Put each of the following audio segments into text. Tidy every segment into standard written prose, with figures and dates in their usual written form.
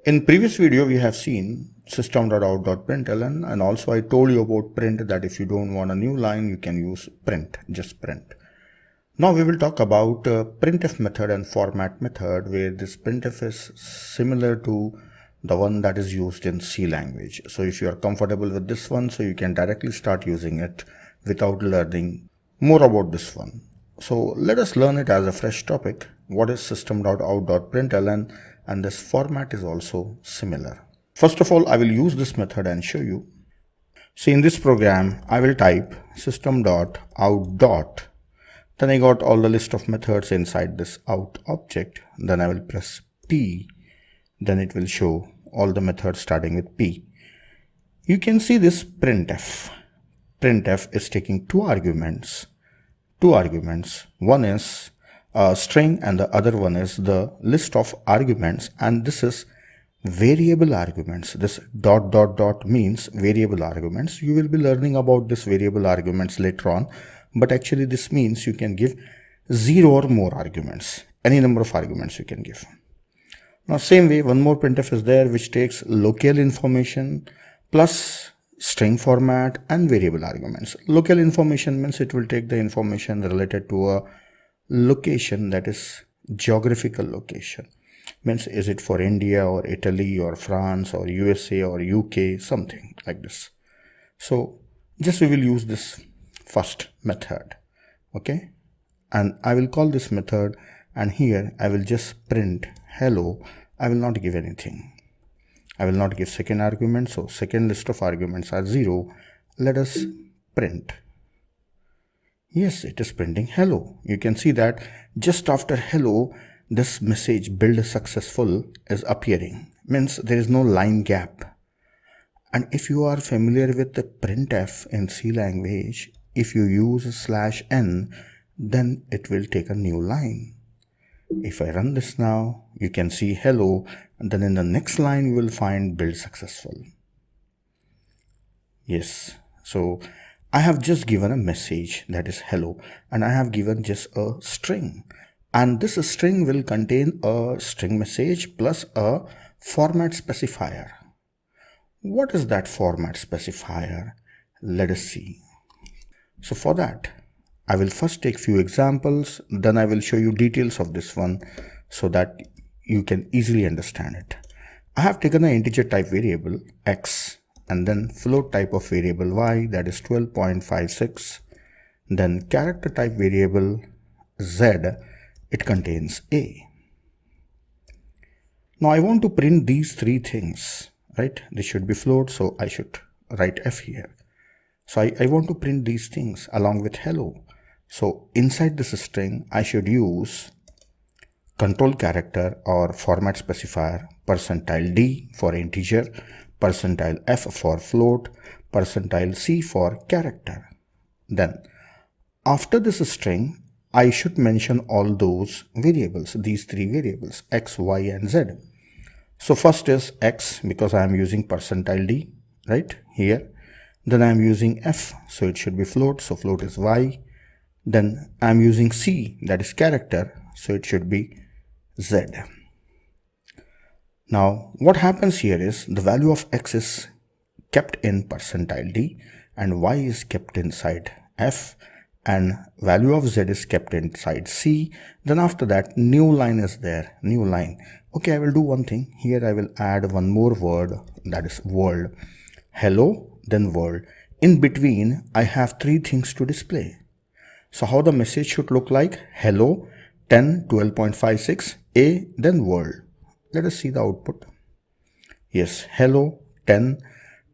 In previous video, we have seen system.out.println, and also I told you about print, that if you don't want a new line, you can use print, just print. Now we will talk about printf method and format method, where this printf is similar to the one that is used in C language. So if you are comfortable with this one, so you can directly start using it without learning more about this one. So let us learn it as a fresh topic. What is system.out.println, and this format is also similar. First of all, I will use this method and show you. So in this program, I will type system.out. Then I got all the list of methods inside this out object. Then I will press P. Then it will show all the methods starting with P. You can see this printf. Printf is taking two arguments. One is a string and the other one is the list of arguments, and this is variable arguments. This ... means variable arguments. You will be learning about this variable arguments later on, but actually this means you can give 0 or more arguments. Any number of arguments you can give. Now same way, one more printf is there which takes local information plus string format and variable arguments. Local information means it will take the information related to a location, that is geographical location. Means is it for India or Italy or France or USA or UK, something like this. So just we will use this first method, okay, and I will call this method, and here I will just print hello. I will not give anything. I will not give second argument, so second list of arguments are 0. Let us print. Yes, it is printing hello. You can see that just after hello, this message build successful is appearing. Means there is no line gap. And if you are familiar with the printf in C language, if you use /n, then it will take a new line. If I run this now, you can see hello, and then in the next line you will find build successful. Yes, so I have just given a message that is hello, and I have given just a string, and this string will contain a string message plus a format specifier. What is that format specifier? Let us see. So for that, I will first take few examples, then I will show you details of this one so that you can easily understand it. I have taken an integer type variable x and then float type of variable y, that is 12.56, then character type variable z, it contains a. Now I want to print these three things, right? This should be float, so I should write f here. So I want to print these things along with hello. So inside this string, I should use control character or format specifier %d for integer, %f for float, %c for character. Then after this string, I should mention all those variables, these three variables, x, y, and z. So first is x, because I am using %d, right, here. Then I am using f, so it should be float, so float is y. Then I am using c, that is character, so it should be z. Now what happens here is the value of x is kept in %d and y is kept inside f, and value of z is kept inside c. Then after that, new line is there, new line. Okay, I will do one thing. Here I will add one more word, that is world. Hello, then world. In between, I have three things to display. So how the message should look like? Hello, 10, 12.56, a, then world. Let us see the output. Yes, hello, 10,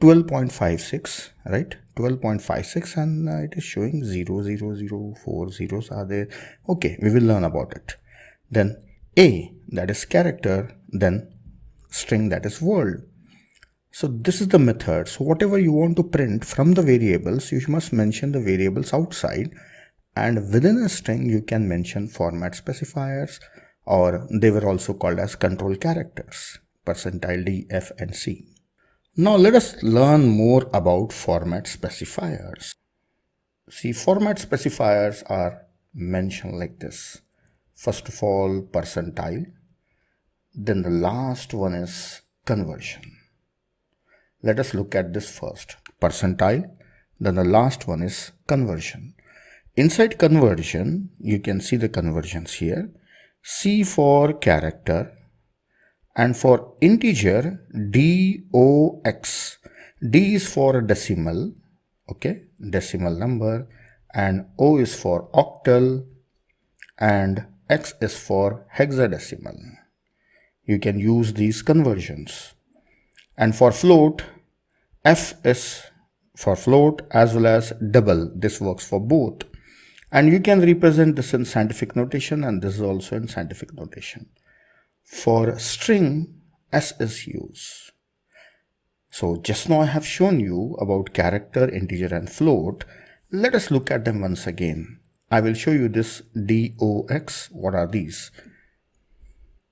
12.56, right? 12.56, and it is showing 0, 0, 0, 4 zeros are there. Okay, we will learn about it. Then a, that is character, then string, that is world. So this is the method. So whatever you want to print from the variables, you must mention the variables outside, and within a string you can mention format specifiers, or they were also called as control characters, %d, f, and c. Now let us learn more about format specifiers. See, format specifiers are mentioned like this. First of all, %, then the last one is conversion. Let us look at this first. Percentile, then the last one is conversion. Inside conversion, you can see the conversions here. C for character, and for integer, DOX. D is for decimal, okay, decimal number, and O is for octal, and X is for hexadecimal. You can use these conversions. And for float, F is for float as well as double. This works for both. And you can represent this in scientific notation, and this is also in scientific notation. For string, S is used. So just now I have shown you about character, integer and float. Let us look at them once again. I will show you this DOX. What are these?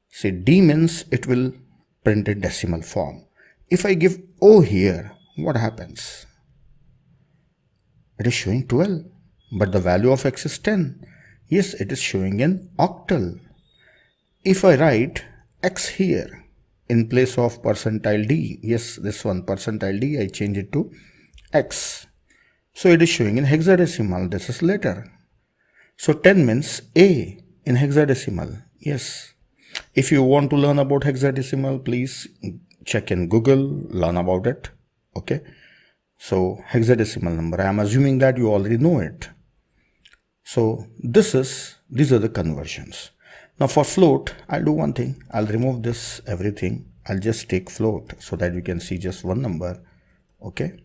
Say D means it will print in decimal form. If I give O here, what happens? It is showing 12, but the value of X is 10. Yes, it is showing in octal. If I write X here in place of percentile D, yes, this one percentile D, I change it to X. So it is showing in hexadecimal. This is letter. So 10 means A in hexadecimal. Yes. If you want to learn about hexadecimal, please check in Google, learn about it. Okay. So hexadecimal number, I am assuming that you already know it. So these are the conversions. Now for float, I'll do one thing. I'll remove this everything. I'll just take float so that we can see just one number. Okay.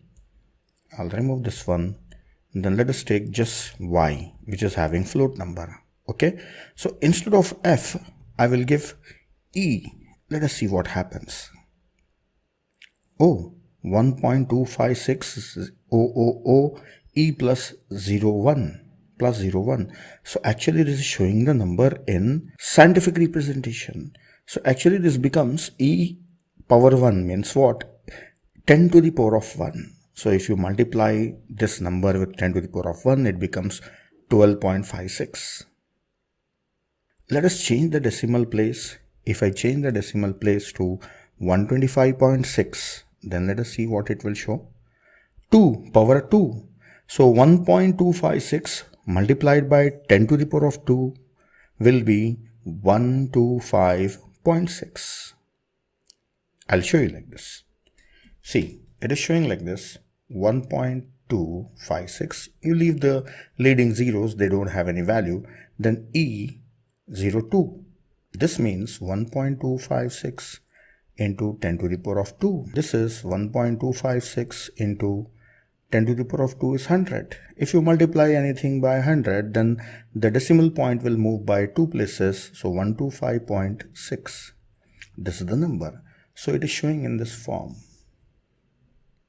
I'll remove this one. And then let us take just Y, which is having float number. Okay. So instead of F, I will give E. Let us see what happens. Oh, 1.256 E plus 01. Plus 01. So actually this is showing the number in scientific representation. So actually this becomes E power 1 means what? 10 to the power of 1. So if you multiply this number with 10 to the power of 1, it becomes 12.56. Let us change the decimal place. If I change the decimal place to 125.6, then let us see what it will show. 2 power 2. So 1.256 multiplied by 10 to the power of 2 will be 125.6. I'll show you like this. See, it is showing like this, 1.256. You leave the leading zeros, they don't have any value. Then E02. This means 1.256 into 10 to the power of 2. This is 1.256 into 10 to the power of 2 is 100. If you multiply anything by 100, then the decimal point will move by 2 places. So 125.6. This is the number. So it is showing in this form.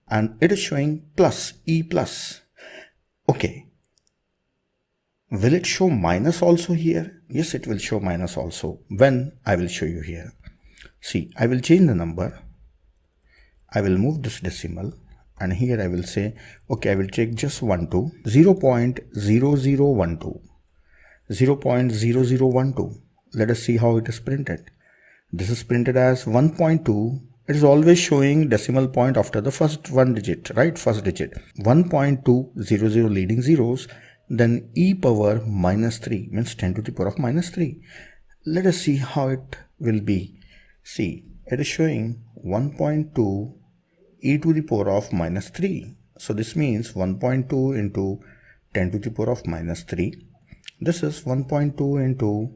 And it is showing plus, E plus. Okay. Will it show minus also here? Yes, it will show minus also. When? I will show you here. See, I will change the number. I will move this decimal. And here I will say, okay, I will take just 0.0012. 0.0012. Let us see how it is printed. This is printed as 1.2. It is always showing decimal point after the first one digit, right? First digit. 1.200 leading zeros. Then E power minus 3 means 10 to the power of minus 3. Let us see how it will be. See, it is showing 1.2 e to the power of minus 3. So this means 1.2 into 10 to the power of minus 3. This is 1.2 into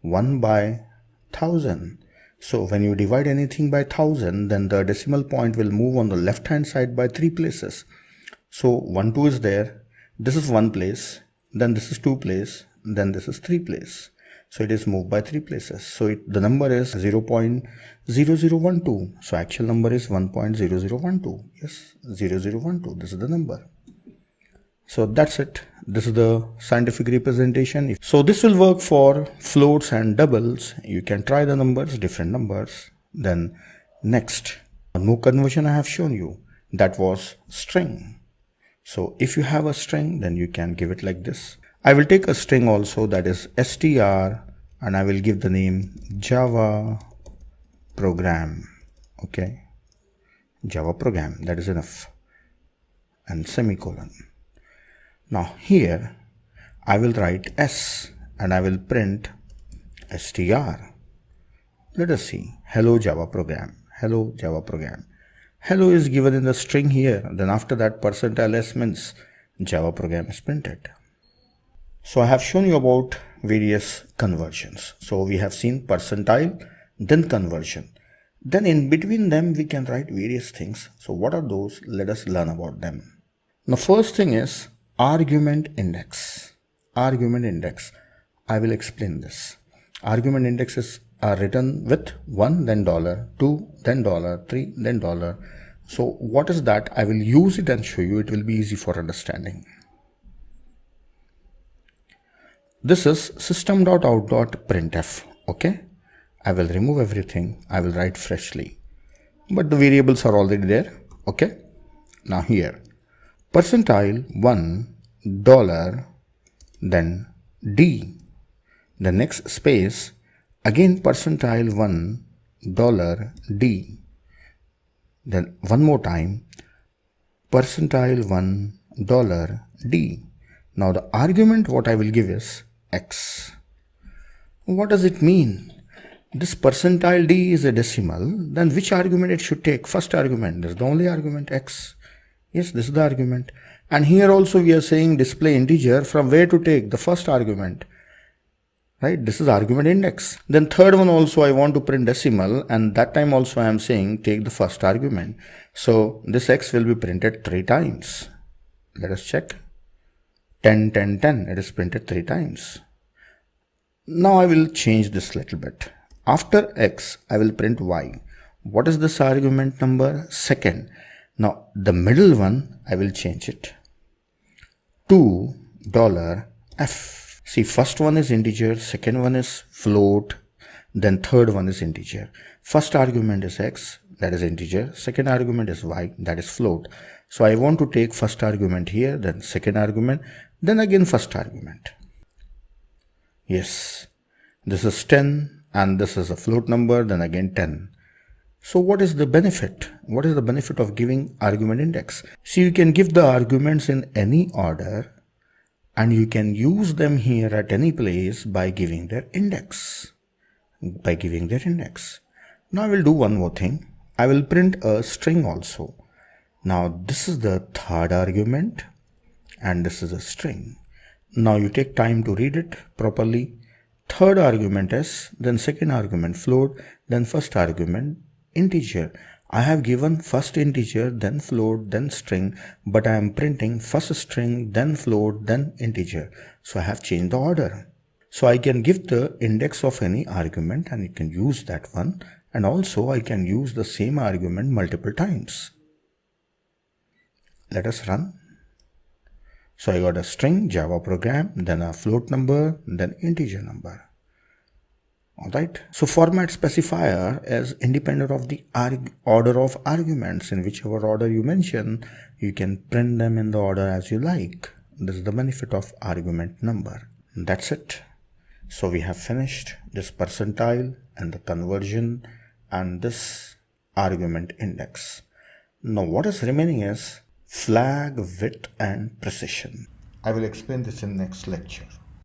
1 by 1000. So when you divide anything by 1000, then the decimal point will move on the left hand side by 3 places. So 1, 2 is there. This is 1 place. Then this is 2 place. Then this is 3 place. So it is moved by 3 places. So the number is 0.0012. So actual number is 1.0012. Yes, 0012. This is the number. So that's it. This is the scientific representation. So this will work for floats and doubles. You can try the numbers, different numbers. Then next, one more conversion I have shown you. That was string. So if you have a string, then you can give it like this. I will take a string also, that is str, and I will give the name Java program. Okay, Java program, that is enough, and semicolon. Now here I will write S and I will print str. Let us see. Hello Java program. Hello Java program. Hello is given in the string here. Then after that %s means Java program is printed. So I have shown you about various conversions. So we have seen percentile, then conversion. Then in between them we can write various things. So what are those? Let us learn about them. The first thing is argument index. Argument index. I will explain this. Argument indexes are written with 1 then $2 then $3 then $. So what is that? I will use it and show you. It will be easy for understanding. This is system.out.printf. Okay, I will remove everything. I will write freshly, but the variables are already there. Okay, now here %1 then D, the next space, again %1 $D, then one more time %1 $D. Now the argument what I will give is X. What does it mean? This percentile D is a decimal, then which argument it should take? First argument. This is the only argument, X. Yes, this is the argument. And here also we are saying display integer. From where to take? The first argument. Right? This is argument index. Then third one also I want to print decimal, and that time also I am saying take the first argument. So this X will be printed 3 times. Let us check. 10, 10, 10. It is printed 3 times. Now I will change this little bit. After X, I will print Y. What is this argument number? Second. Now the middle one, I will change it. $2 See, first one is integer, second one is float, then third one is integer. First argument is X, that is integer. Second argument is Y, that is float. So I want to take first argument here, then second argument, then again first argument. Yes, this is 10 and this is a float number, then again 10. So what is the benefit? What is the benefit of giving argument index? See, you can give the arguments in any order and you can use them here at any place by giving their index. Now I will do one more thing. I will print a string also. Now this is the third argument and this is a string. Now you take time to read it properly. Third argument S, then second argument float, then first argument integer. I have given first integer, then float, then string, but I am printing first string, then float, then integer. So I have changed the order. So I can give the index of any argument and you can use that one. And also I can use the same argument multiple times. Let us run. So I got a string, Java program, then a float number, then integer number. Alright, so format specifier is independent of the order of arguments. In whichever order you mention, you can print them in the order as you like. This is the benefit of argument number. That's it. So we have finished this percentile and the conversion and this argument index. Now what is remaining is flag, width and precision. I will explain this in next lecture.